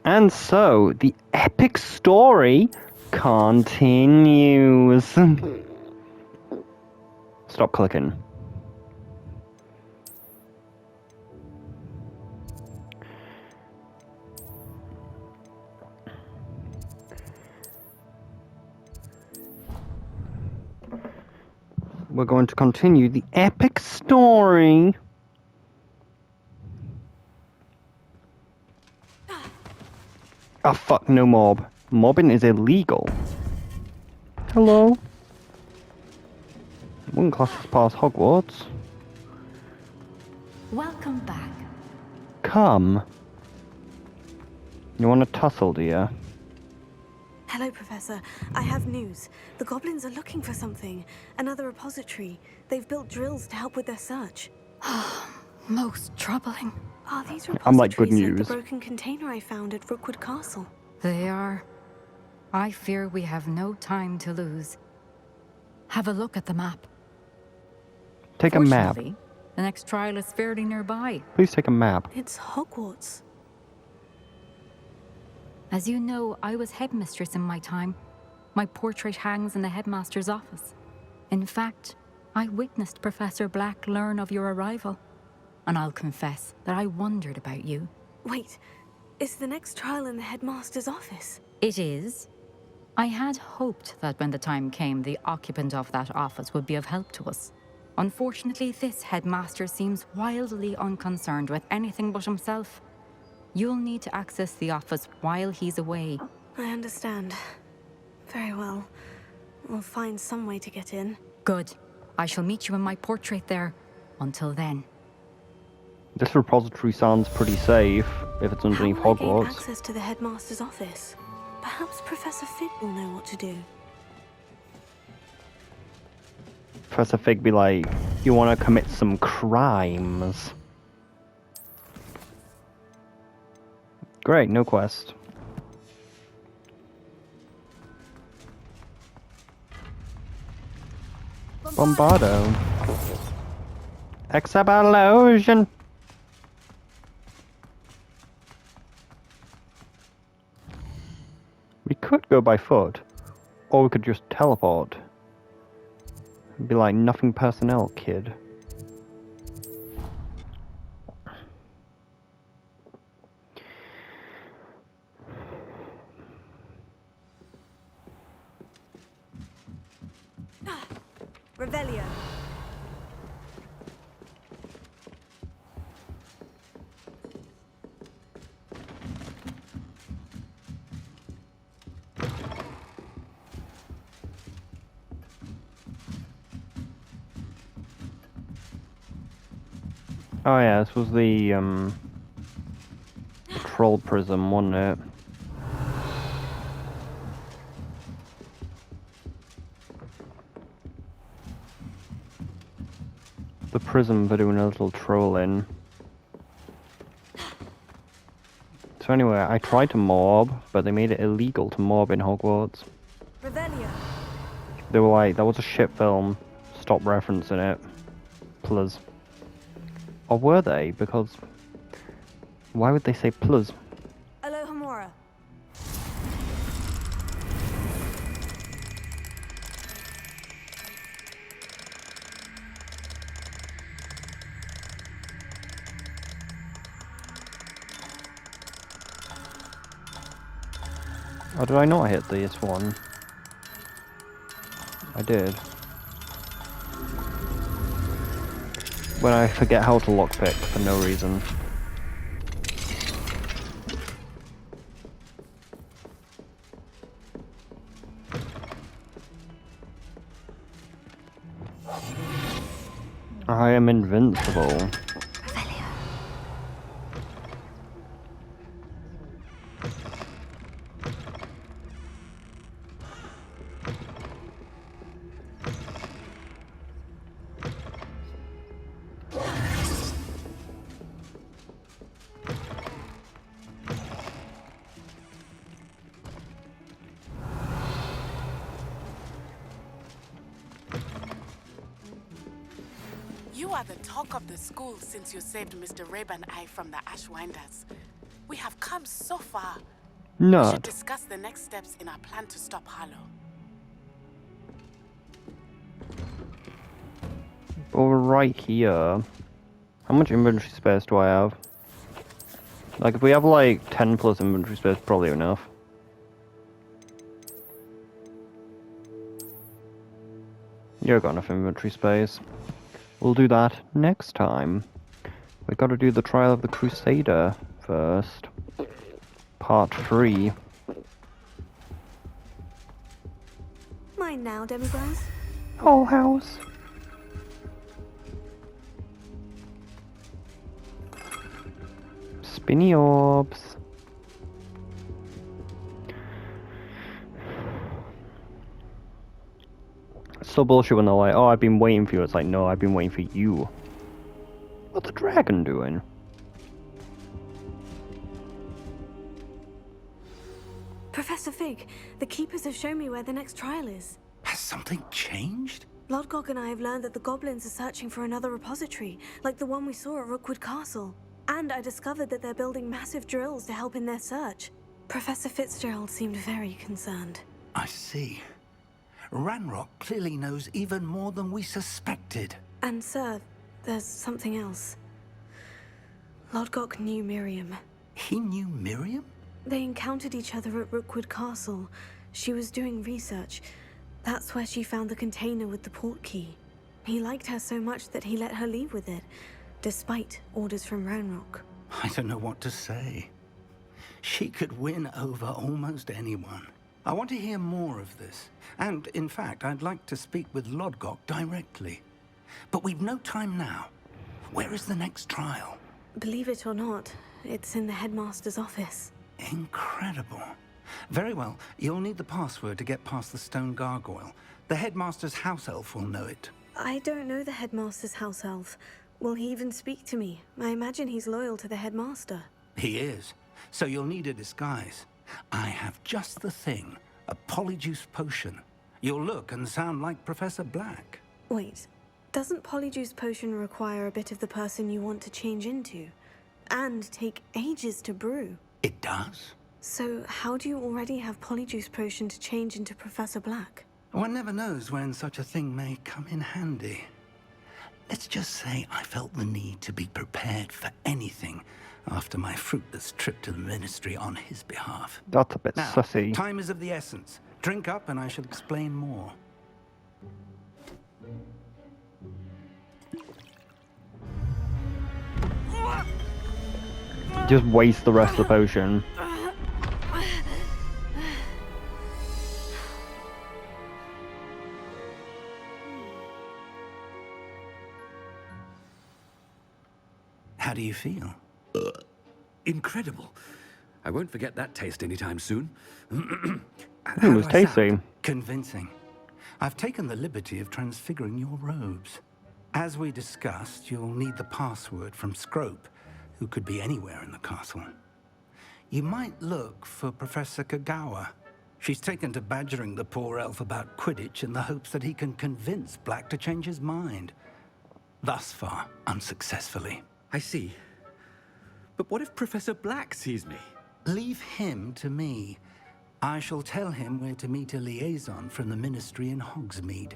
And so, the epic story continues. Stop clicking. We're going to continue the epic story. Oh fuck, no mob. Mobbing is illegal. Hello? Wouldn't class as past Hogwarts. Welcome back. Come. You want to tussle, do you? Hello, Professor. I have news. The goblins are looking for something. Another repository. They've built drills to help with their search. Most troubling. Are these I'm like, good repositories news. the broken container I found at Rookwood Castle? They are. I fear we have no time to lose. Have a look at the map. Take a map. Fortunately, the next trial is fairly nearby. Please take a map. It's Hogwarts. As you know, I was headmistress in my time. My portrait hangs in the headmaster's office. In fact, I witnessed Professor Black learn of your arrival. And I'll confess that I wondered about you. Wait, is the next trial in the headmaster's office? It is. I had hoped that when the time came, the occupant of that office would be of help to us. Unfortunately, this headmaster seems wildly unconcerned with anything but himself. You'll need to access the office while he's away. I understand. Very well. We'll find some way to get in. Good. I shall meet you in my portrait there. Until then. This repository sounds pretty safe if it's underneath How will I gain Hogwarts. access to the headmaster's office? Perhaps Professor Fig will know what to do. Professor Fig be like, you want to commit some crimes. Great, no quest. Bombardo. Explosion. We could go by foot, or we could just teleport. It'd be like nothing personnel, kid. Revelio. Oh yeah, this was the troll prism, wasn't it? The prism for doing a little trolling. So anyway, I tried to mob, but they made it illegal to mob in Hogwarts. Revelio. They were like, that was a shit film, stop referencing it. Plus. Or were they? Because why would they say plus? Alohomora. Or did I not hit this one? I did. When I forget how to lockpick for no reason. I am invincible. You are the talk of the school since you saved Mr. Rabe and I from the Ashwinders. We have come so far. We should Nerd. discuss the next steps in our plan to stop Harlow. Over right here. How much inventory space do I have? Like, if we have like 10 plus inventory space, probably enough. You've got enough inventory space. We'll do that next time. We gotta do the Trial of the Crusader first. Part 3. Mine now, Demiglass. Whole house. Spinny orbs. It's so bullshit when they're like, oh, I've been waiting for you. It's like, no, I've been waiting for you. What's the dragon doing? Professor Fig, the Keepers have shown me where the next trial is. Has something changed? Lodgok and I have learned that the goblins are searching for another repository, like the one we saw at Rookwood Castle. And I discovered that they're building massive drills to help in their search. Professor Fitzgerald seemed very concerned. I see. Ranrock clearly knows even more than we suspected. And sir, there's something else. Lodgok knew Miriam. He knew Miriam? They encountered each other at Rookwood Castle. She was doing research. That's where she found the container with the port key. He liked her so much that he let her leave with it, despite orders from Ranrock. I don't know what to say. She could win over almost anyone. I want to hear more of this. And, in fact, I'd like to speak with Lodgok directly. But we've no time now. Where is the next trial? Believe it or not, it's in the headmaster's office. Incredible. Very well. You'll need the password to get past the stone gargoyle. The headmaster's house elf will know it. I don't know the headmaster's house elf. Will he even speak to me? I imagine he's loyal to the headmaster. He is. So you'll need a disguise. I have just the thing. A polyjuice potion. You'll look and sound like Professor Black. Wait, doesn't Polyjuice Potion require a bit of the person you want to change into? And take ages to brew? It does? So how do you already have Polyjuice Potion to change into Professor Black? One never knows when such a thing may come in handy. Let's just say I felt the need to be prepared for anything after my fruitless trip to the Ministry on his behalf. That's a bit Now, sussy. time is of the essence. Drink up and I shall explain more. Just waste the rest of the potion. How do you feel? Incredible. I won't forget that taste anytime soon. It was tasty. Convincing. I've taken the liberty of transfiguring your robes. As we discussed, you'll need the password from Scrope, who could be anywhere in the castle. You might look for Professor Kagawa. She's taken to badgering the poor elf about Quidditch in the hopes that he can convince Black to change his mind. Thus far, unsuccessfully. I see. But what if Professor Black sees me? Leave him to me. I shall tell him where to meet a liaison from the Ministry in Hogsmeade.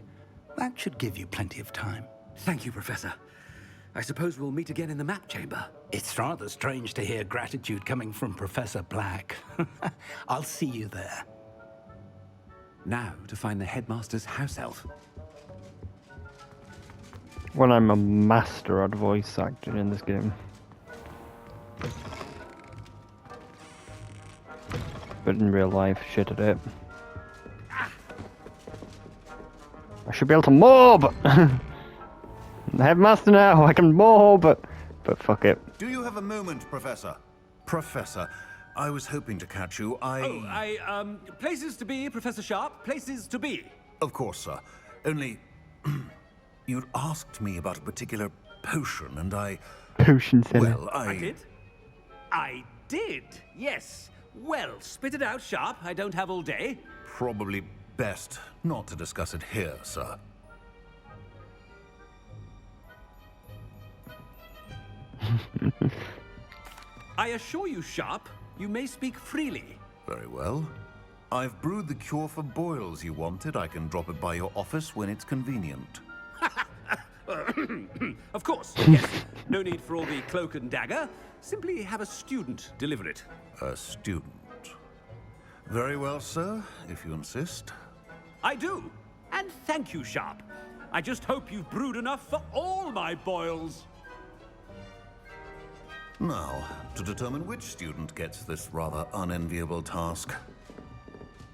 That should give you plenty of time. Thank you, Professor. I suppose we'll meet again in the map chamber. It's rather strange to hear gratitude coming from Professor Black. I'll see you there. Now to find the headmaster's house elf. When I'm a master at voice acting in this game. But in real life, shit at it. I should be able to mob! The headmaster now, I can mob! But fuck it. Do you have a moment, Professor? Professor, I was hoping to catch you. Places to be, Professor Sharp. Places to be. Of course, sir. Only... you'd asked me about a particular potion, and I... Potion seller. Well, I did, yes. Well, spit it out, Sharp. I don't have all day. Probably best not to discuss it here, sir. I assure you, Sharp, You may speak freely. Very well. I've brewed the cure for boils you wanted. I can drop it by your office when it's convenient. Of course, yes. No need for all the cloak and dagger. Simply have a student deliver it. A student. Very well, sir, if you insist. I do. And thank you, Sharp. I just hope you've brewed enough for all my boils. Now, to determine which student gets this rather unenviable task.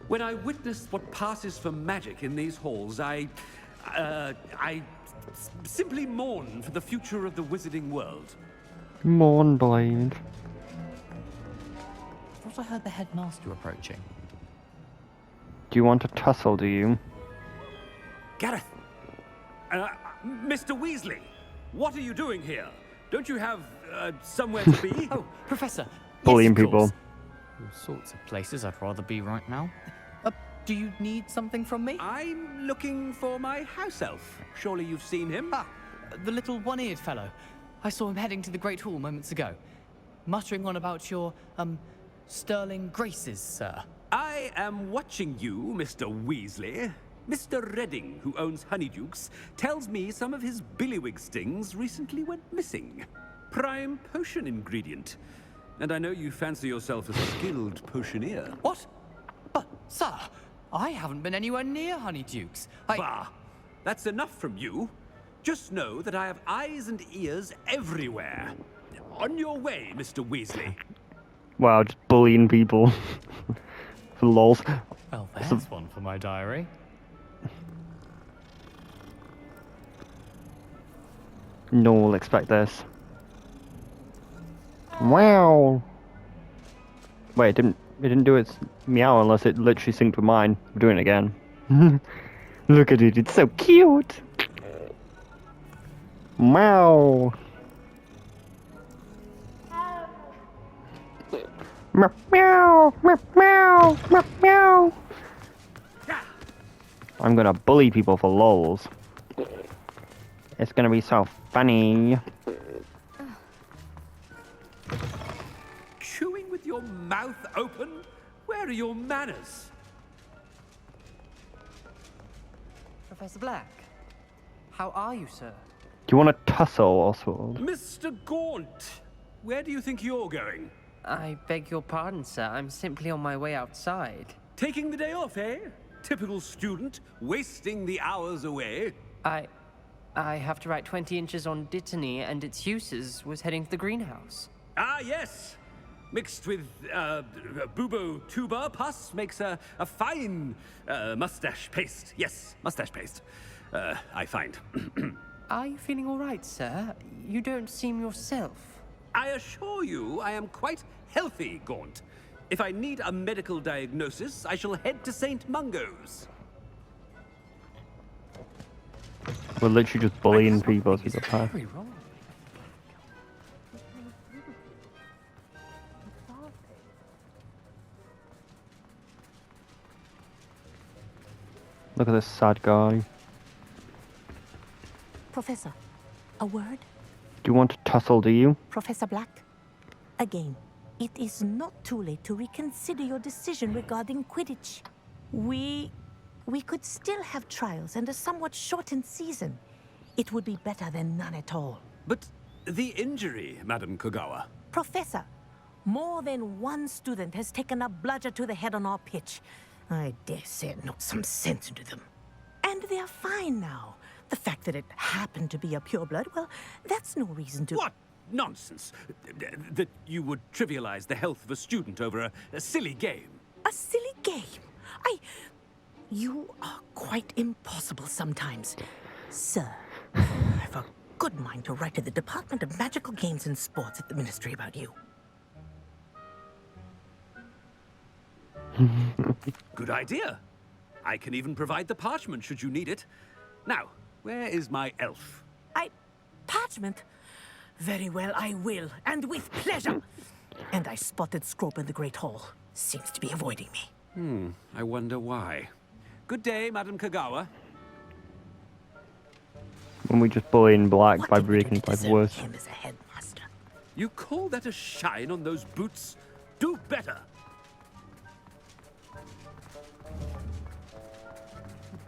When I witness what passes for magic in these halls, I simply mourn for the future of the wizarding world. Mournblade. I thought I heard the headmaster approaching. Do you want to tussle, do you? Gareth! Mr. Weasley! What are you doing here? Don't you have, somewhere to be? Oh, Professor! Bullying yes, of course. people. All sorts of places I'd rather be right now. Do you need something from me? I'm looking for my house elf. Surely you've seen him? Ah, the little one-eared fellow. I saw him heading to the Great Hall moments ago, muttering on about your, sterling graces, sir. I am watching you, Mr. Weasley. Mr. Redding, who owns Honeydukes, tells me some of his billywig stings recently went missing. Prime potion ingredient. And I know you fancy yourself a skilled potioneer. What? But, sir, I haven't been anywhere near Honeydukes. Bah! That's enough from you. Just know that I have eyes and ears everywhere. On your way, Mr. Weasley. Wow, just bullying people. For lols. Well, there's one for my diary. No one will expect this. Wow. Wait, it didn't do its meow unless it literally synced with mine. I'm doing it again. Look at it, it's so cute. Meow. Meow, meow, meow, meow, meow, meow. I'm gonna bully people for lols. It's gonna be so funny. Chewing with your mouth open? Where are your manners? Professor Black, how are you, sir? Do you want to tussle, Oswald? Mr. Gaunt, where do you think you're going? I beg your pardon, sir. I'm simply on my way outside. Taking the day off, eh? Typical student, wasting the hours away. I have to write 20 inches on Dittany and its uses. Was heading to the greenhouse. Ah, yes. Mixed with bubo tuber pus makes a fine mustache paste. Yes, mustache paste. I find. Are you feeling all right, sir? You don't seem yourself. I assure you I am quite healthy, Gaunt. If I need a medical diagnosis, I shall head to St. Mungo's. We're literally just bullying people to the path. Very wrong. Look at this sad guy. Professor, a word? Do you want to tussle, do you? Professor Black? Again, it is not too late to reconsider your decision regarding Quidditch. We could still have trials and a somewhat shortened season. It would be better than none at all. But the injury, Madam Kogawa. Professor, more than one student has taken a bludger to the head on our pitch. I dare say it knocked some sense into them. And they are fine now. The fact that it happened to be a pureblood, well, that's no reason to... What nonsense! That you would trivialize the health of a student over a silly game. A silly game? You are quite impossible sometimes. Sir, I've a good mind to write to the Department of Magical Games and Sports at the Ministry about you. Good idea. I can even provide the parchment should you need it. Now, where is my elf? Parchment? Very well, I will, and with pleasure. And I spotted Scrope in the Great Hall. Seems to be avoiding me. I wonder why. Good day, Madam Kogawa. When we just bullying Black What by did we do breaking to by deserve worse. him as a headmaster? You call that a shine on those boots? Do better.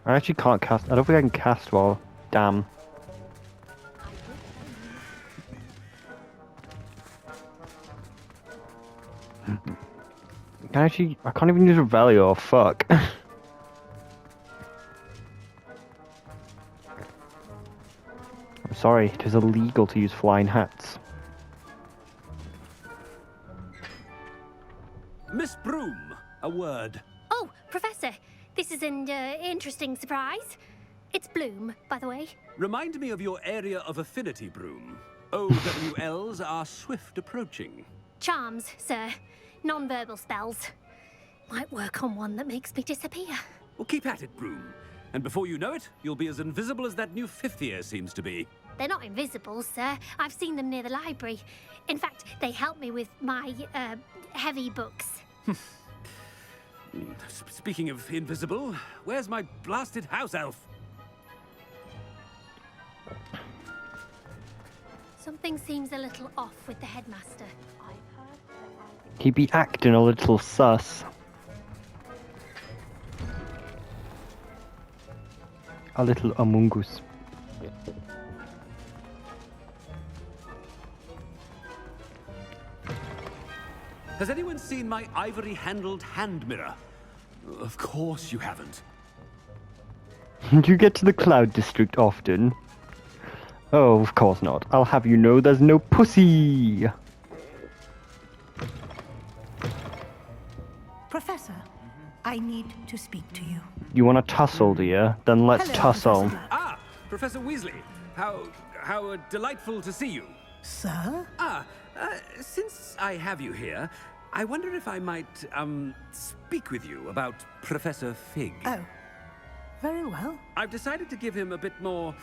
I actually can't cast. I don't think I can cast well. Damn. I can't even use Revelio. Fuck. I'm sorry, it is illegal to use flying hats. Miss Broom, a word. Oh, Professor, this is an interesting surprise. It's Bloom, by the way. Remind me of your area of affinity, Broom. OWLs are swift approaching. Charms, sir. Non-verbal spells. Might work on one that makes me disappear. Well, keep at it, Broom. And before you know it, you'll be as invisible as that new fifth year seems to be. They're not invisible, sir. I've seen them near the library. In fact, they help me with my, heavy books. Speaking of invisible, where's my blasted house elf? Something seems a little off with the headmaster. He be acting a little sus. A little Among Us. Has anyone seen my ivory-handled hand mirror? Of course you haven't. Do you get to the Cloud District often? Oh, of course not. I'll have you know there's no pussy! Professor, I need to speak to you. You want to tussle, do you? Then let's Hello, tussle. Professor Black. Ah, Professor Weasley. How delightful to see you. Sir? Since I have you here, I wonder if I might, speak with you about Professor Fig. Oh, very well. I've decided to give him a bit more,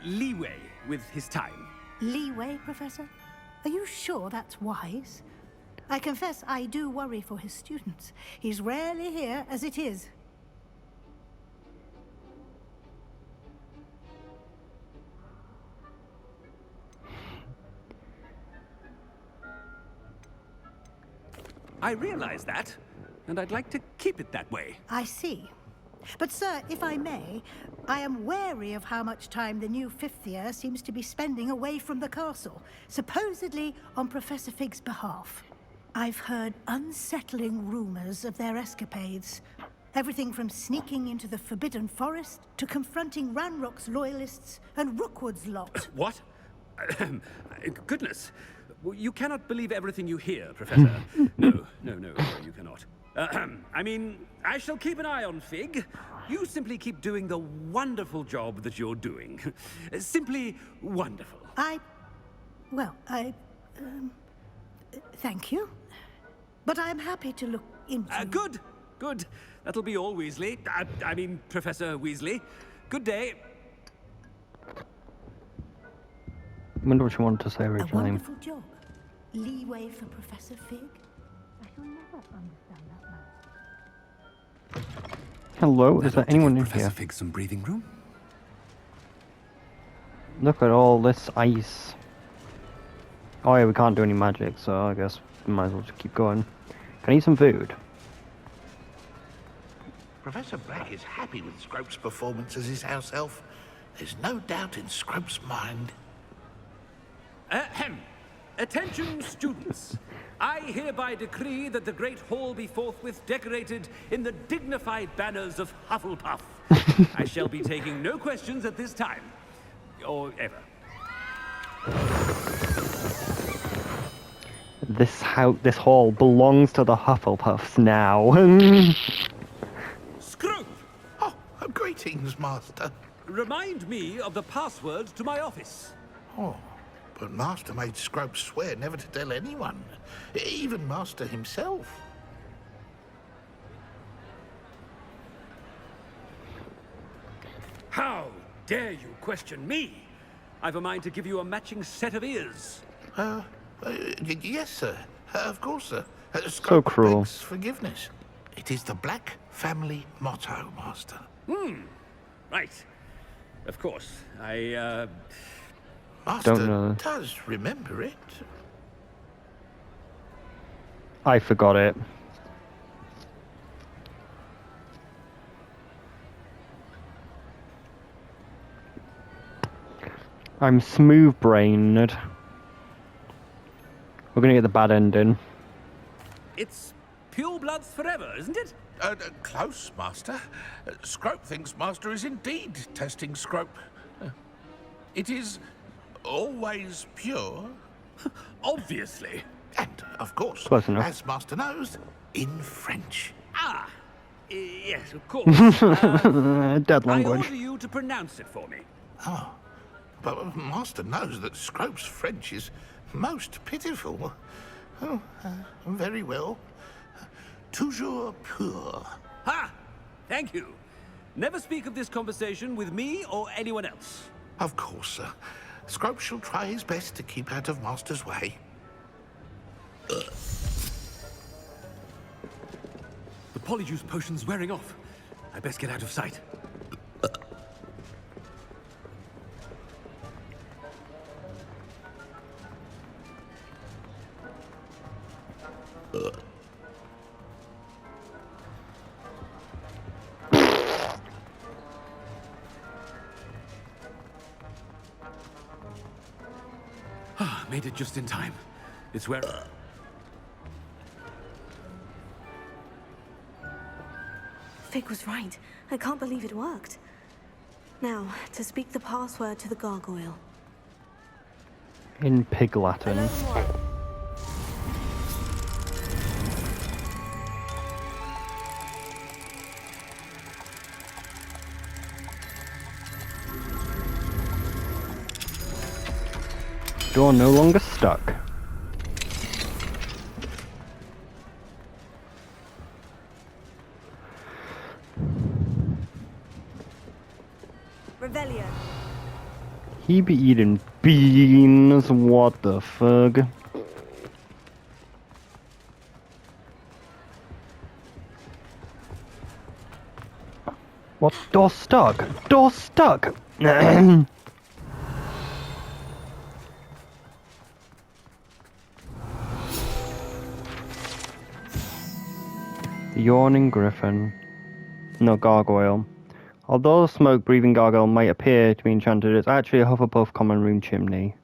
leeway with his time. Leeway, Professor? Are you sure that's wise? I confess I do worry for his students. He's rarely here as it is. I realize that, and I'd like to keep it that way. I see. But, sir, if I may, I am wary of how much time the new fifth year seems to be spending away from the castle, supposedly on Professor Fig's behalf. I've heard unsettling rumors of their escapades. Everything from sneaking into the Forbidden Forest to confronting Ranrock's loyalists and Rookwood's lot. What? Goodness. You cannot believe everything you hear, Professor. No, you cannot. I mean, I shall keep an eye on Fig. You simply keep doing the wonderful job that you're doing. Simply wonderful. Thank you. But I'm happy to look into... Good. That'll be all, Weasley. I mean, Professor Weasley. Good day. I wonder what you wanted to say originally. A wonderful job. Leeway for Professor Fig? I shall never understand that man. Hello, is there anyone in Professor here? Fig some breathing room? Look at all this ice. Oh yeah, we can't do any magic, so I guess we might as well just keep going. Can I eat some food? Professor Black is happy with Scrope's performance as his house elf. There's no doubt in Scrope's mind. Ahem. Attention, students. I hereby decree that the Great Hall be forthwith decorated in the dignified banners of Hufflepuff. I shall be taking no questions at this time. Or ever. This hall belongs to the Hufflepuffs now. Scrope! Oh, greetings, Master. Remind me of the password to my office. Oh, but Master made Scrope swear never to tell anyone, even Master himself. How dare you question me? I've a mind to give you a matching set of ears. Yes, sir. Of course, sir. So cruel. Begs forgiveness. It is the Black family motto, Master. Right. Of course. I, Master Don't know. does remember it. I forgot it. I'm smooth-brained. We're gonna get the bad ending. It's pure bloods forever, isn't it? Close, Master. Scrope thinks Master is indeed testing Scrope. It is always pure. Obviously. And, of course, Close enough. as Master knows, in French. Ah, yes, of course. Dead I language. order you to pronounce it for me. Oh, but Master knows that Scrope's French is most pitiful. Oh, very well. Toujours pur. Ha! Thank you. Never speak of this conversation with me or anyone else. Of course, sir. Scrope shall try his best to keep out of Master's way. The polyjuice potion's wearing off. I best get out of sight. Made it just in time. It's where... Fig was right. I can't believe it worked. Now, to speak the password to the gargoyle. In Pig Latin. Door no longer stuck. Revelio. He be eating beans, what the fuck? What? Door stuck! Door stuck! Yawning Griffin. No, gargoyle. Although the smoke-breathing gargoyle might appear to be enchanted, it's actually a Hufflepuff common room chimney.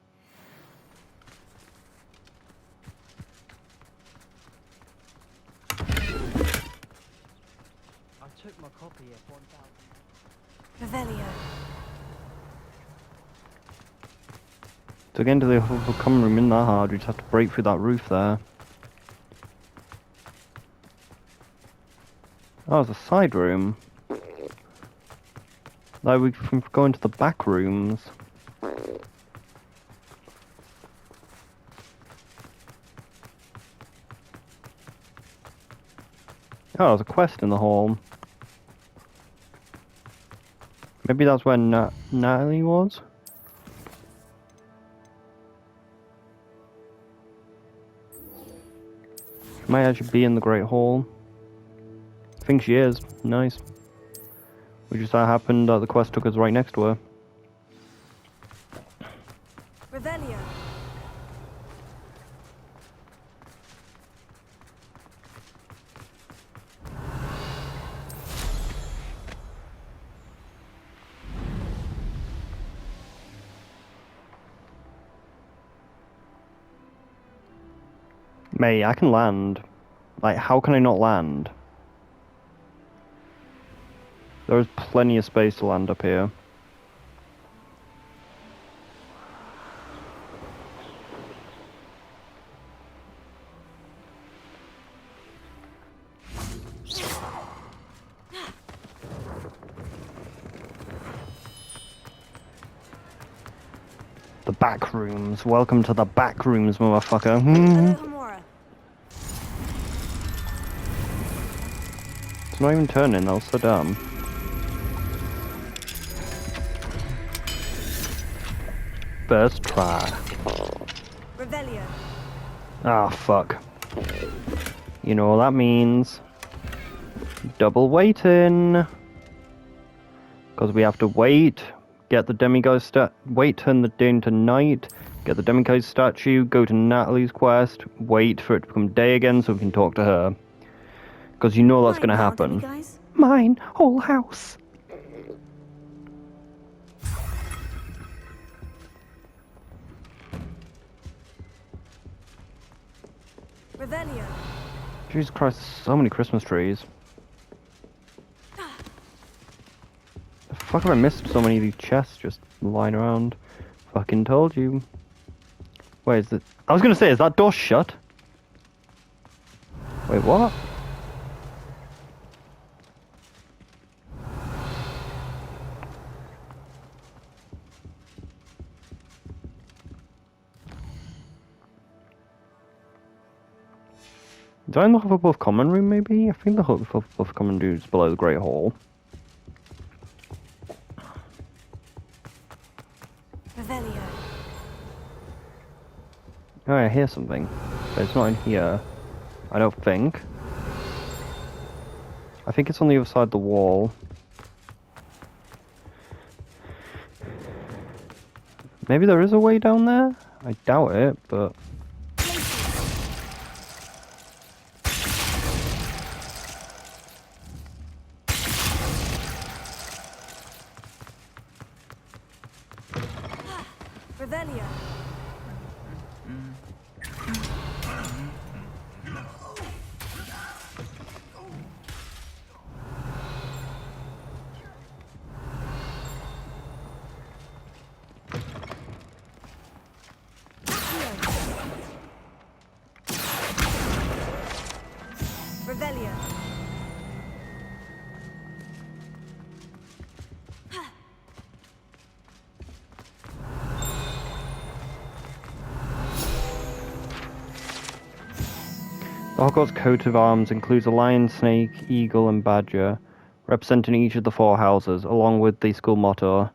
I took my copy of 1000. Revelio. To get into the Hufflepuff common room isn't that hard, we just have to break through that roof there. Oh, it's a side room. Like we can go into the back rooms. Oh, there's a quest in the hall. Maybe that's where Natalie was? She might actually be in the Great Hall. I think she is. Nice. Which just so happened that the quest took us right next to her. Revelio. Mate, I can land. Like, how can I not land? There is plenty of space to land up here. The back rooms. Welcome to the back rooms, motherfucker. It's not even turning, that was so dumb. First try. Revelio. Ah, fuck. You know what that means. Double waiting. Because we have to wait, get the demigod wait, turn the day into night, Get the Demigod statue, go to Natalie's quest, wait for it to become day again so we can talk to her. Because you know that's going to happen. Mine, whole house. Revelio. Jesus Christ, so many Christmas trees. The fuck have I missed so many of these chests just lying around? Fucking told you. Wait, is it? I was gonna say, is that door shut? Wait, what? Is that in the Hufflepuff common room, maybe? I think the Hufflepuff common room is below the Great Hall. Revelio. Oh, I hear something. But it's not in here. I don't think. I think it's on the other side of the wall. Maybe there is a way down there? I doubt it, but... Revelio. Revelio. The Hogwarts coat of arms includes a lion, snake, eagle, and badger, representing each of the 4 houses, along with the school motto,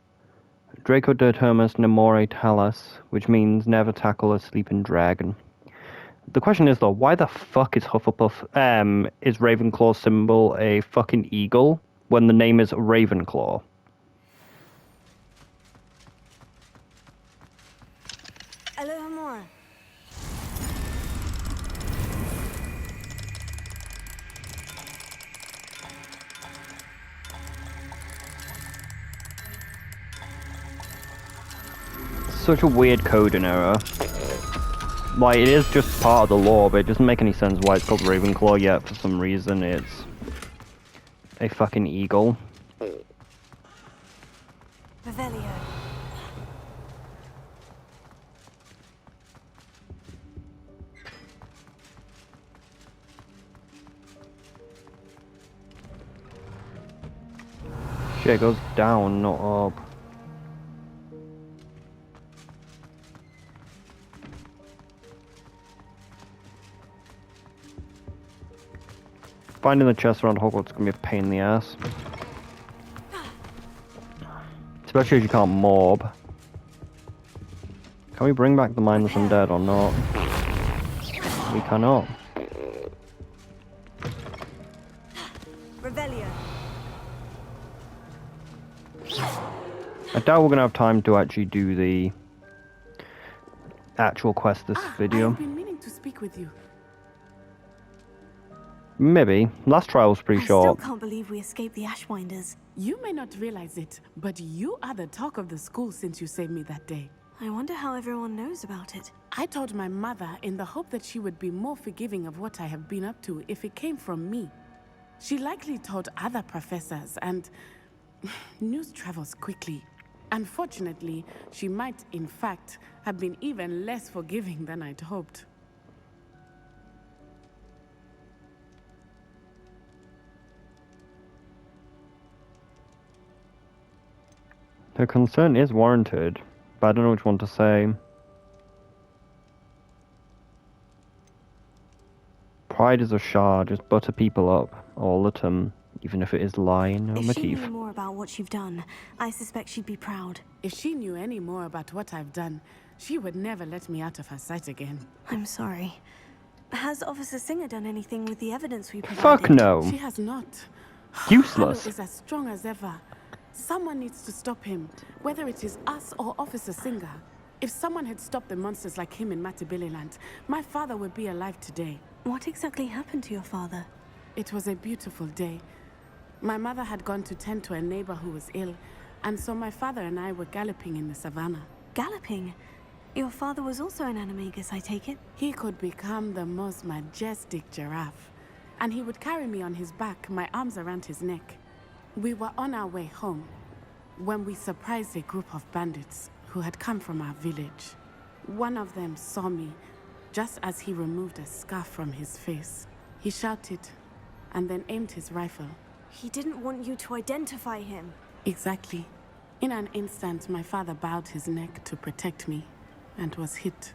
Draco Determinus Nemore Talus, which means never tackle a sleeping dragon. The question is, though, why the fuck is Hufflepuff, is Ravenclaw's symbol a fucking eagle, when the name is Ravenclaw? Alohomora. Such a weird coding error. Like, it is just part of the lore, but it doesn't make any sense why it's called Ravenclaw, yet for some reason it's a fucking eagle. Revelio. Shit, it goes down, not up. Finding the chest around Hogwarts is gonna be a pain in the ass. Especially if you can't mob. Can we bring back the mindless undead or not? We cannot. Revelio. I doubt we're gonna have time to actually do the actual quest this video. I've been meaning to speak with you. Maybe. Last trial was pretty I still short. can't believe we escaped the Ashwinders. You may not realize it, but you are the talk of the school since you saved me that day. I wonder how everyone knows about it. I told my mother in the hope that she would be more forgiving of what I have been up to if it came from me. She likely told other professors, and news travels quickly. Unfortunately, she might, in fact, have been even less forgiving than I'd hoped. Her concern is warranted, but I don't know which one to say. Pride is a shard, just butter people up, all the time, even if it is lying or If she motif. knew more about what you've done, I suspect she'd be proud. If she knew any more about what I've done, she would never let me out of her sight again. I'm sorry. Has Officer Singer done anything with the evidence we provided? Fuck no. She has not. Useless. Harlow is as strong as ever. Someone needs to stop him, whether it is us or Officer Singer. If someone had stopped the monsters like him in Matabeleland, my father would be alive today. What exactly happened to your father? It was a beautiful day. My mother had gone to tend to a neighbor who was ill, and so my father and I were galloping in the savannah. Galloping? Your father was also an animagus, I take it? He could become the most majestic giraffe, and he would carry me on his back, my arms around his neck. We were on our way home when we surprised a group of bandits who had come from our village. One of them saw me just as he removed a scarf from his face. He shouted and then aimed his rifle. He didn't want you to identify him. Exactly. In an instant, my father bowed his neck to protect me and was hit.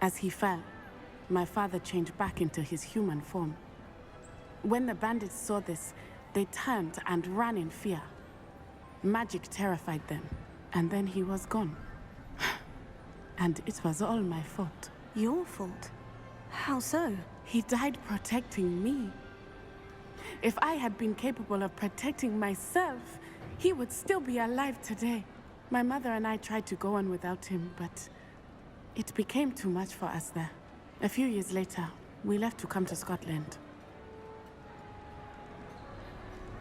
As he fell, my father changed back into his human form. When the bandits saw this, they turned and ran in fear. Magic terrified them, and then he was gone. And it was all my fault. Your fault? How so? He died protecting me. If I had been capable of protecting myself, he would still be alive today. My mother and I tried to go on without him, but it became too much for us there. A few years later, we left to come to Scotland.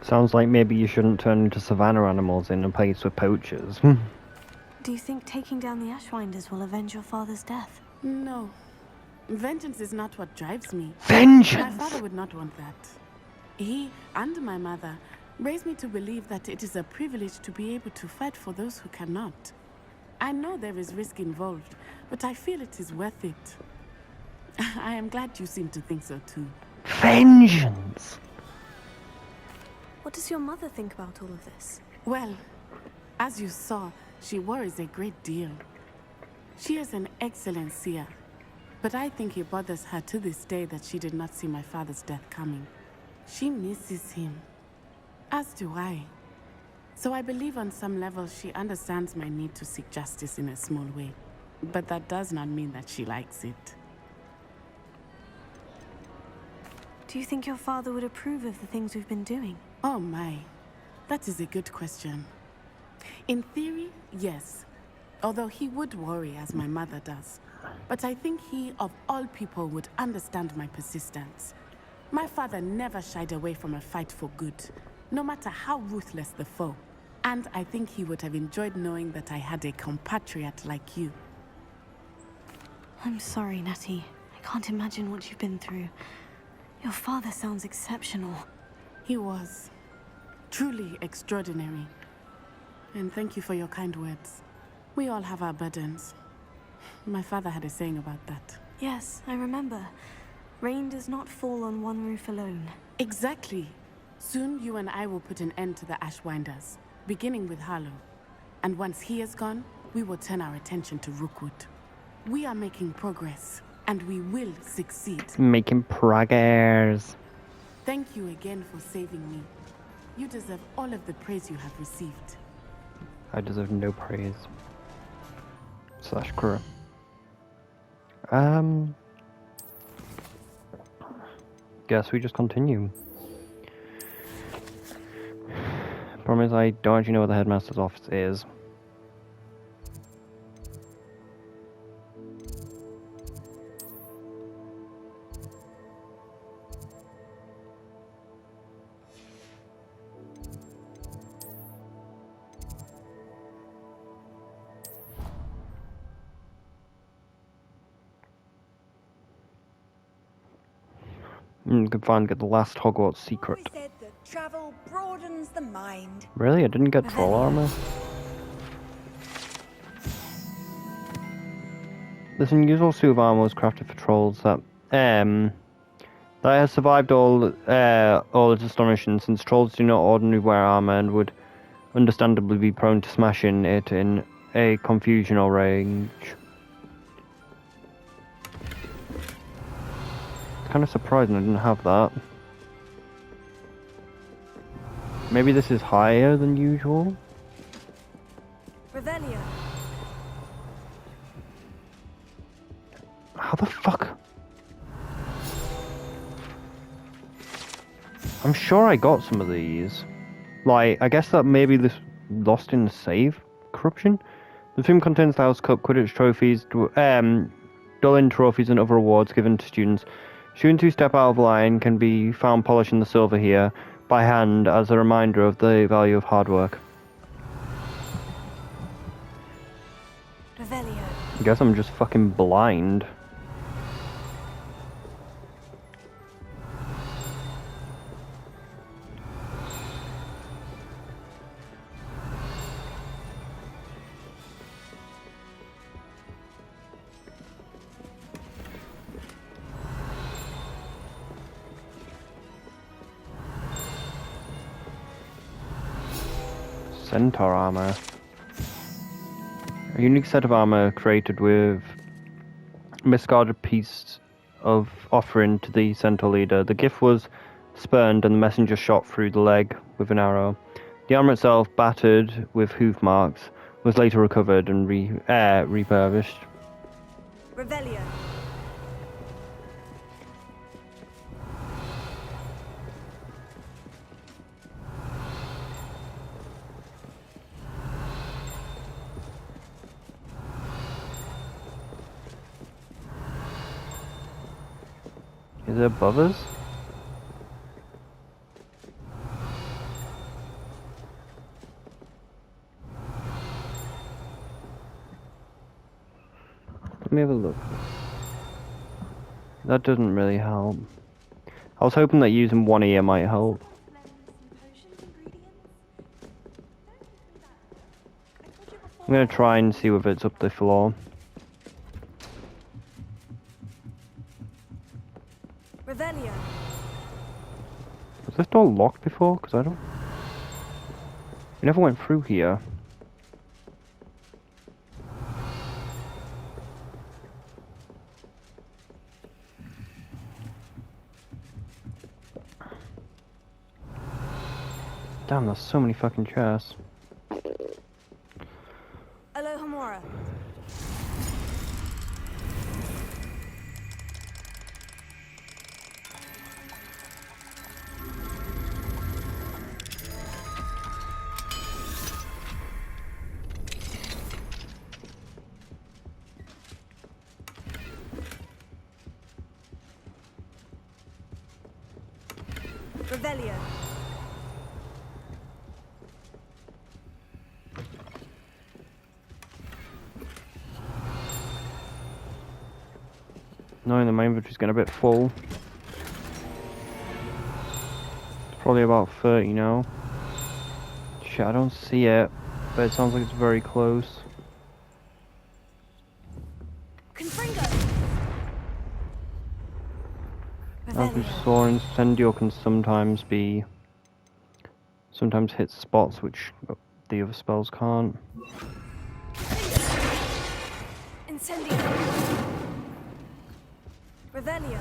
Sounds like maybe you shouldn't turn into savannah animals in a place with poachers. Do you think taking down the Ashwinders will avenge your father's death? No. Vengeance is not what drives me. Vengeance! My father would not want that. He and my mother raised me to believe that it is a privilege to be able to fight for those who cannot. I know there is risk involved, but I feel it is worth it. I am glad you seem to think so too. Vengeance! What does your mother think about all of this? Well, as you saw, she worries a great deal. She is an excellent seer, but I think it bothers her to this day that she did not see my father's death coming. She misses him, as do I. So I believe on some level she understands my need to seek justice in a small way. But that does not mean that she likes it. Do you think your father would approve of the things we've been doing? Oh my, that is a good question. In theory, yes. Although he would worry as my mother does. But I think he, of all people, would understand my persistence. My father never shied away from a fight for good, no matter how ruthless the foe. And I think he would have enjoyed knowing that I had a compatriot like you. I'm sorry, Natty. I can't imagine what you've been through. Your father sounds exceptional. He was. Truly extraordinary. And thank you for your kind words. We all have our burdens. My father had a saying about that. Yes, I remember. Rain does not fall on one roof alone. Exactly. Soon you and I will put an end to the Ashwinders, beginning with Harlow. And once he is gone, we will turn our attention to Rookwood. We are making progress, and we will succeed. Making progress. Thank you again for saving me. You deserve all of the praise you have received. I deserve no praise. / crew. Guess we just continue. Problem is, I don't actually know where the headmaster's office is. Can finally get the last Hogwarts secret. I said that travel broadens the mind. Really? I didn't get troll armor? This unusual suit of armor was crafted for trolls that has survived all its astonishing, since trolls do not ordinarily wear armor and would understandably be prone to smashing it in a confusion or range. Kind of surprising I didn't have that. Maybe this is higher than usual? Revelio. How the fuck? I'm sure I got some of these. Like, I guess that maybe this lost in the save corruption? The tomb contains the House Cup, Quidditch trophies, Dullin trophies and other awards given to students. Students who step out of line can be found polishing the silver here by hand as a reminder of the value of hard work. Revelio. I guess I'm just fucking blind. Centaur armor. A unique set of armor created with misguided piece of offering to the centaur leader. The gift was spurned and the messenger shot through the leg with an arrow. The armor itself, battered with hoof marks, was later recovered and refurbished. Revelio. Is it above us? Let me have a look. That doesn't really help. I was hoping that using one ear might help. I'm gonna try and see if it's up the floor. Revelio. Was this door locked before? Because I don't... We never went through here. Damn, there's so many fucking chests. Alohomora. Revelio. Knowing the main inventory's getting a bit full. It's probably about 30 now. Shit, I don't see it, but it sounds like it's very close. As we saw, Incendio can sometimes hit spots which the other spells can't. Incendio. Revelio.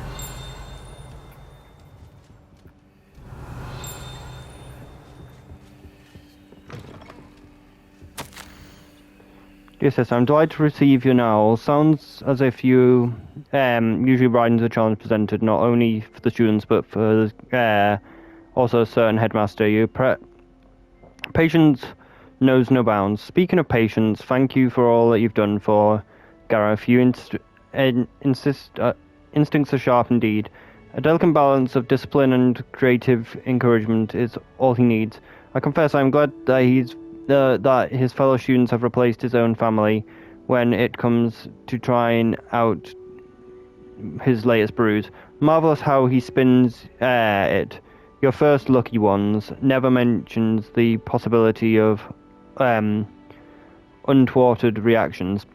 Dear sister, I'm delighted to receive you now. Sounds as if you usually ride into the challenge presented, not only for the students, but for also a certain headmaster. Patience knows no bounds. Speaking of patience, thank you for all that you've done for Gareth. Instincts are sharp indeed. A delicate balance of discipline and creative encouragement is all he needs. I confess I'm glad that that his fellow students have replaced his own family when it comes to trying out his latest brews. Marvelous how he spins it. Your first lucky ones never mentions the possibility of untoward reactions.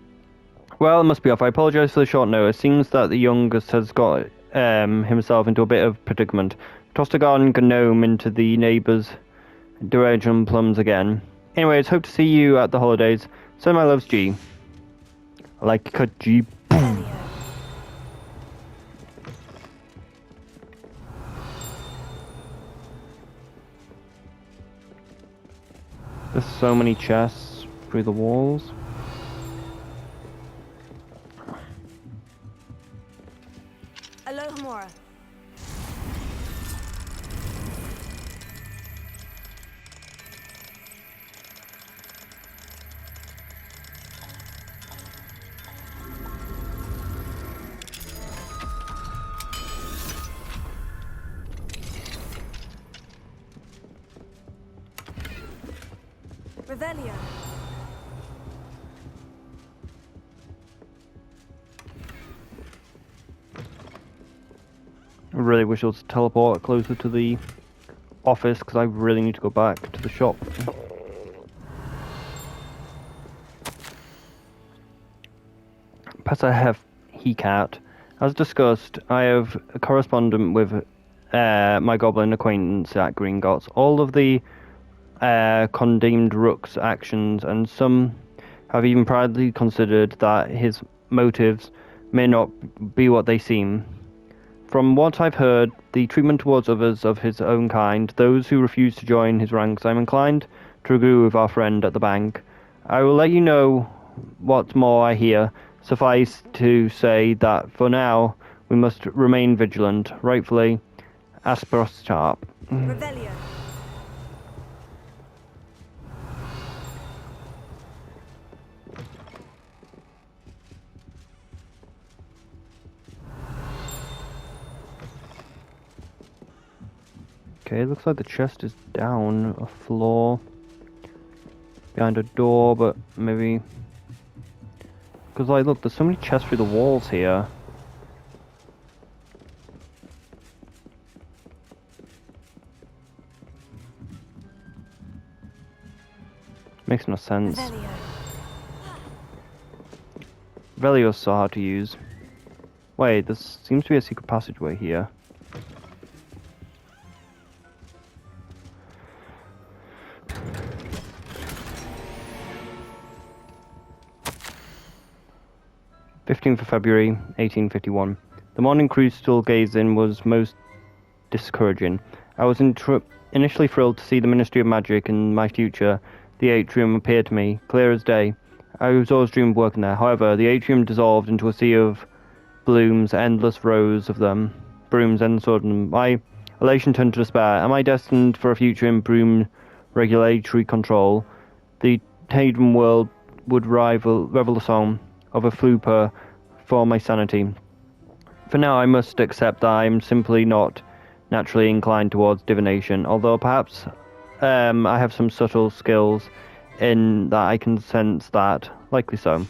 Well, it must be off. I apologise for the short notice. Seems that the youngest has got himself into a bit of predicament. Tossed a garden gnome into the neighbour's direction plums again. Anyways, hope to see you at the holidays. Send my loves, G. I like cut G. Boom. There's so many chests through the walls. Alohomora. Revelio. I really wish I was teleport closer to the office because I really need to go back to the shop. Plus I have Hecat. As discussed, I have a correspondent with my goblin acquaintance at Gringotts. All of the condemned Rook's actions, and some have even proudly considered that his motives may not be what they seem. From what I've heard, the treatment towards others of his own kind, those who refuse to join his ranks, I'm inclined to agree with our friend at the bank. I will let you know what more I hear. Suffice to say that for now, we must remain vigilant. Rightfully, Aspros Sharp. Revelio. Okay, it looks like the chest is down a floor behind a door, but maybe because like look, there's so many chests through the walls here. Makes no sense. Revelio. Velio's so hard to use. Wait, there seems to be a secret passageway here. '15th of February, 1851. The morning crystal gazing was most discouraging. I was initially thrilled to see the Ministry of Magic in my future. The atrium appeared to me, clear as day. I was always dreamed of working there. However, the atrium dissolved into a sea of blooms, endless rows of them. Brooms, endless rows of them. My elation turned to despair. Am I destined for a future in broom regulatory control? The Taden world would revel the song of a flooper for my sanity. For now, I must accept that I am simply not naturally inclined towards divination, although perhaps I have some subtle skills in that I can sense that. Likely so.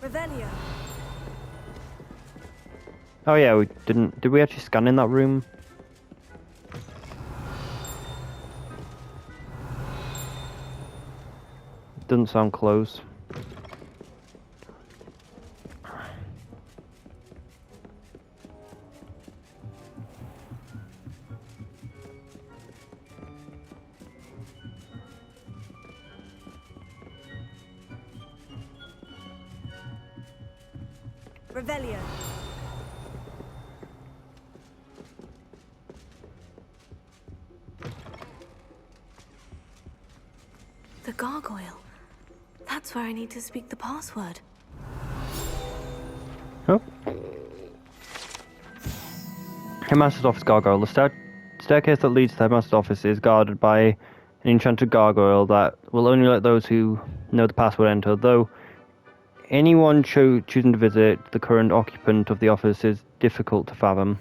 Revelio. Oh yeah, we didn't... Did we actually scan in that room? Doesn't sound close. Revelio. The gargoyle. That's where I need to speak the password. Oh. Headmaster's office gargoyle. The staircase that leads to the headmaster's office is guarded by an enchanted gargoyle that will only let those who know the password enter, though anyone choosing to visit the current occupant of the office is difficult to fathom.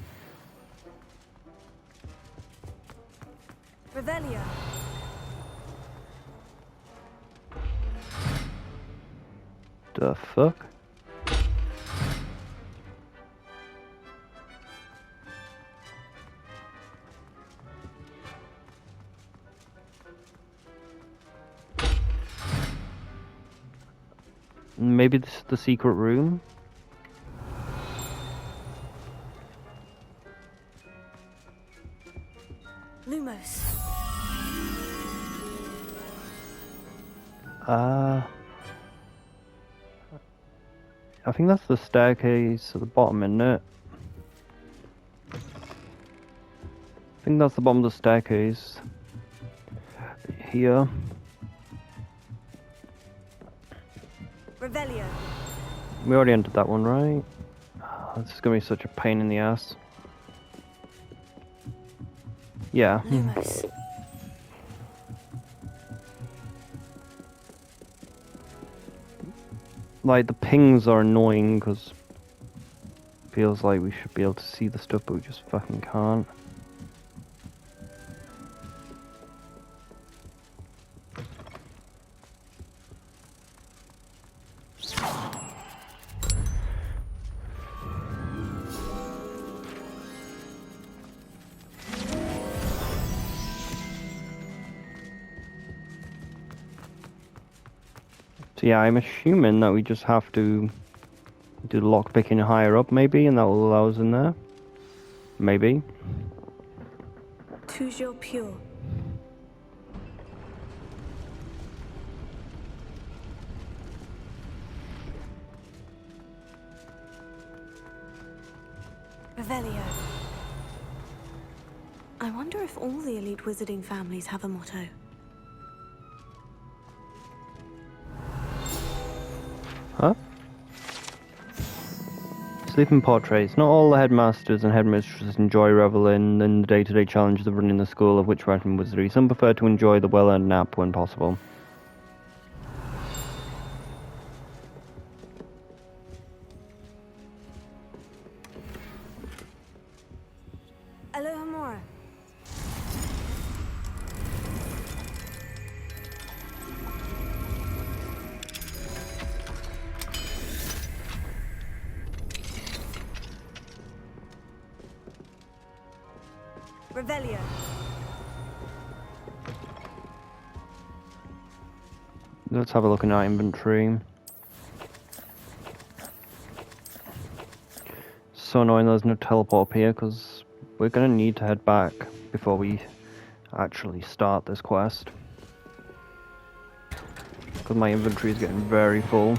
Revelio. The fuck? Maybe this is the secret room? Lumos. I think that's the staircase at the bottom, isn't it? I think that's the bottom of the staircase. Here. Revelio. We already entered that one, right? This is gonna be such a pain in the ass. Yeah. Lumos. Like, the pings are annoying because feels like we should be able to see the stuff, but we just fucking can't. So yeah, I'm assuming that we just have to do the lockpicking higher up, maybe, and that will allow us in there. Maybe. Toujours pure. Revelio. I wonder if all the elite wizarding families have a motto. Huh? Sleeping portraits. Not all the headmasters and headmistresses enjoy reveling in the day-to-day challenges of running the school of witchcraft and wizardry. Some prefer to enjoy the well-earned nap when possible. Alohomora. Revelio. Let's have a look in our inventory. So annoying there's no teleport up here, because we're going to need to head back before we actually start this quest. Because my inventory is getting very full.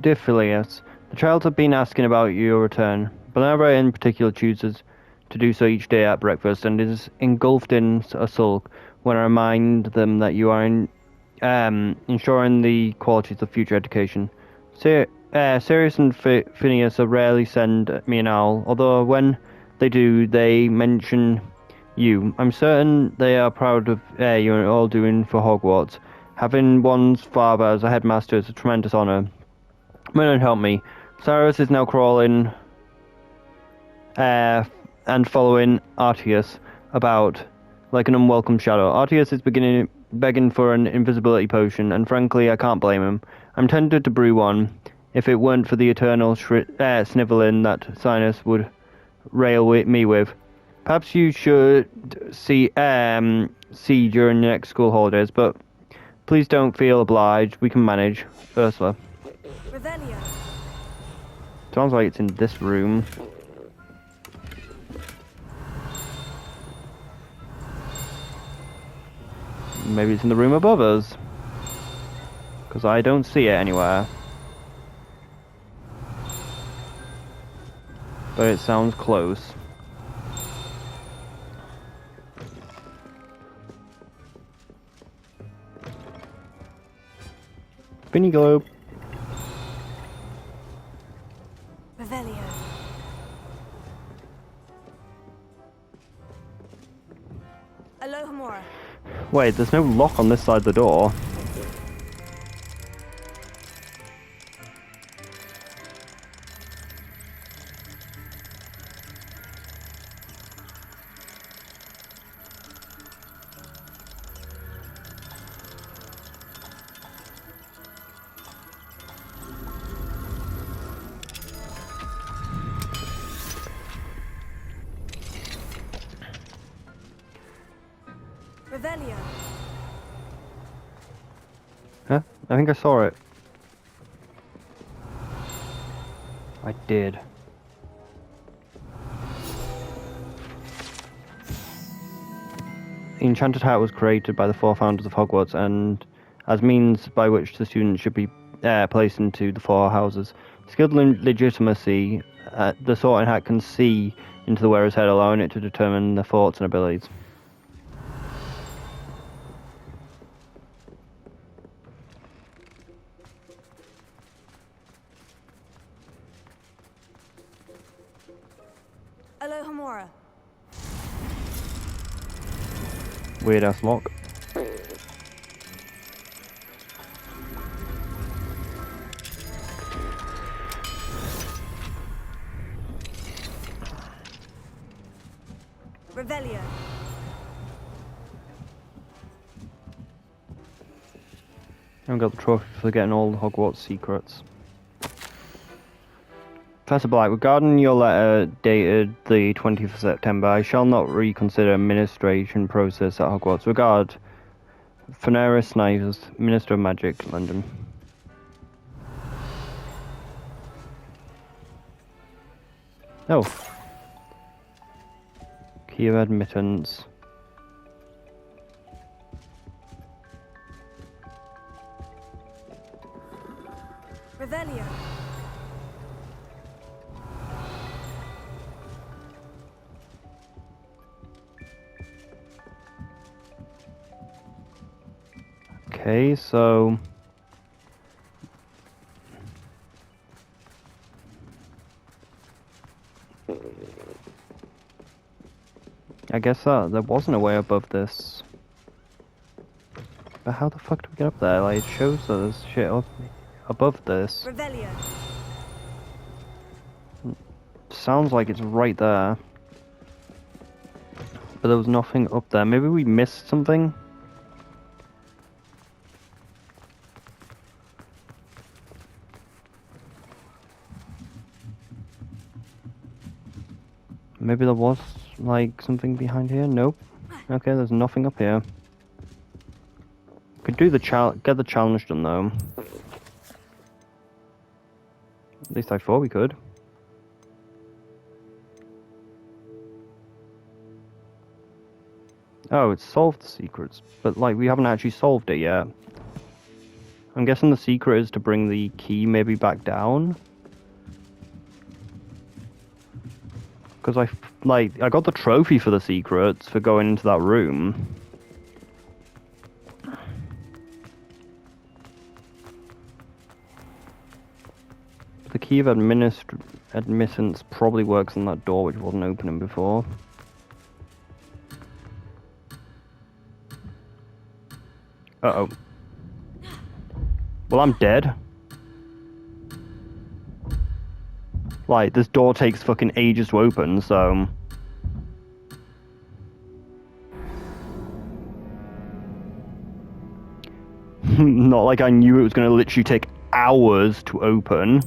Dear Phileas, the child have been asking about your return, but Belinda in particular chooses to do so each day at breakfast and is engulfed in a sulk when I remind them that you are ensuring the qualities of future education. Sirius and Phineas rarely send me an owl, although when they do, they mention you. I'm certain they are proud of you're all doing for Hogwarts. Having one's father as a headmaster is a tremendous honour. Merlin, help me. Cyrus is now crawling and following Artius about like an unwelcome shadow. Artius is begging for an invisibility potion, and frankly, I can't blame him. I'm tempted to brew one, if it weren't for the eternal snivelling that Sinus would rail me with. Perhaps you should see during the next school holidays, but please don't feel obliged. We can manage. Ursula. Revelio. Sounds like it's in this room. Maybe it's in the room above us. Because I don't see it anywhere. But it sounds close. Spinny globe. Revelio. Alohomora. Wait, there's no lock on this side of the door. Revelio. Huh? I think I saw it. I did. The Enchanted Hat was created by the four founders of Hogwarts, and as means by which the students should be placed into the four houses. Skilled legitimacy, the Sorting Hat can see into the wearer's head, allowing it to determine their thoughts and abilities. Alohomora. Weird ass lock. Revelio. And got the trophy for getting all the Hogwarts secrets. Professor Black, regarding your letter dated the 20th of September, I shall not reconsider administration process at Hogwarts. Regard, Phaneris Snivers, Minister of Magic, London. Oh. Key of admittance. Revelio. Okay, so I guess there wasn't a way above this. But how the fuck do we get up there? Like, it shows that there's shit up above this. Revelio. Sounds like it's right there. But there was nothing up there. Maybe we missed something? Maybe there was, like, something behind here? Nope. Okay, there's nothing up here. Could do the get the challenge done, though. At least I thought we could. Oh, it's solved the secrets, but, like, we haven't actually solved it yet. I'm guessing the secret is to bring the key maybe back down. Because I got the trophy for the secrets for going into that room. The key of admittance probably works on that door, which wasn't opening before. Uh-oh. Well, I'm dead. Like, this door takes fucking ages to open, so... Not like I knew it was going to literally take hours to open.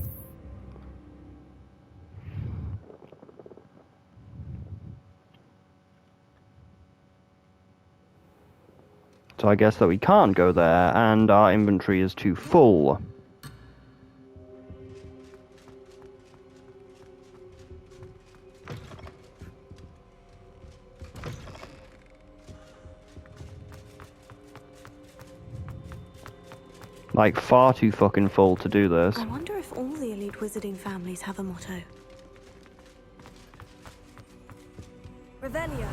So I guess that we can't go there, and our inventory is too full. Like, far too fucking full to do this. I wonder if all the elite wizarding families have a motto. Revelio.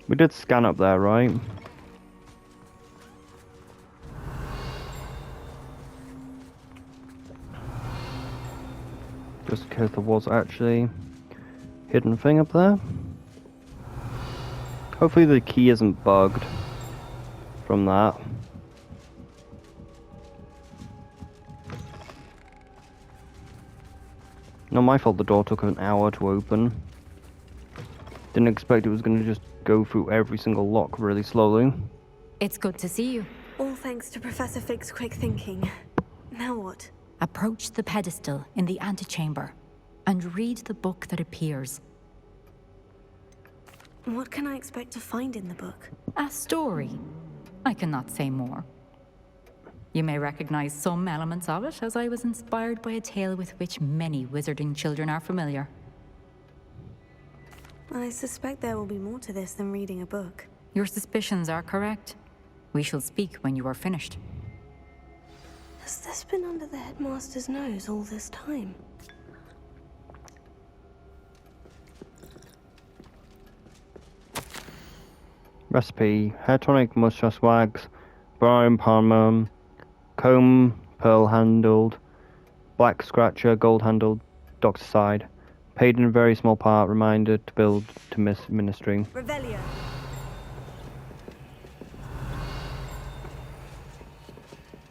We did scan up there, right? Just in case there was actually a hidden thing up there. Hopefully the key isn't bugged from that. Not my fault the door took an hour to open. Didn't expect it was going to just go through every single lock really slowly. It's good to see you. All thanks to Professor Fig's quick thinking. Now what? Approach the pedestal in the antechamber and read the book that appears. What can I expect to find in the book? A story. I cannot say more. You may recognize some elements of it, as I was inspired by a tale with which many wizarding children are familiar. I suspect there will be more to this than reading a book. Your suspicions are correct. We shall speak when you are finished. Has this been under the headmaster's nose all this time? Recipe: hair tonic, mustache wax, brown parma, comb, pearl handled, black scratcher, gold handled, doctor side. Paid in a very small part, reminder to build to ministry. Revelio.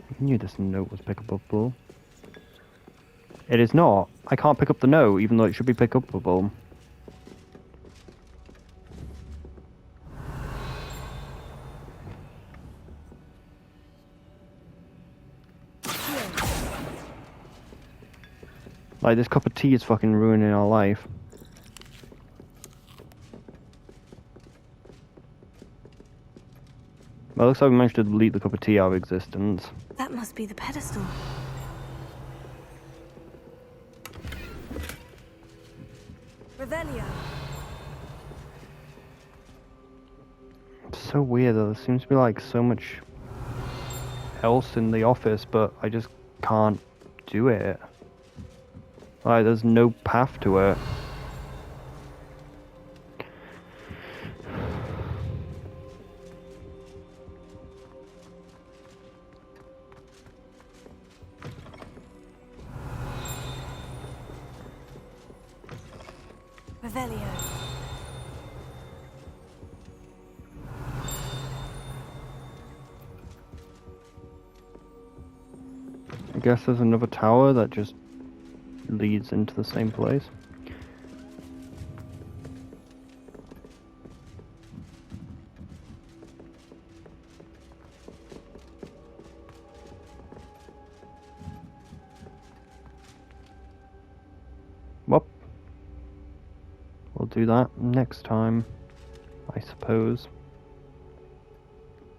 I knew this note was pickable. It is not. I can't pick up the note, even though it should be pick upable. Like, this cup of tea is fucking ruining our life. Well, it looks like we managed to delete the cup of tea out of existence. That must be the pedestal. Revelio. It's so weird though, there seems to be like so much else in the office, but I just can't do it. Like, there's no path to it. Revelio. I guess there's another tower that just leads into the same place. Well, we'll do that next time, I suppose.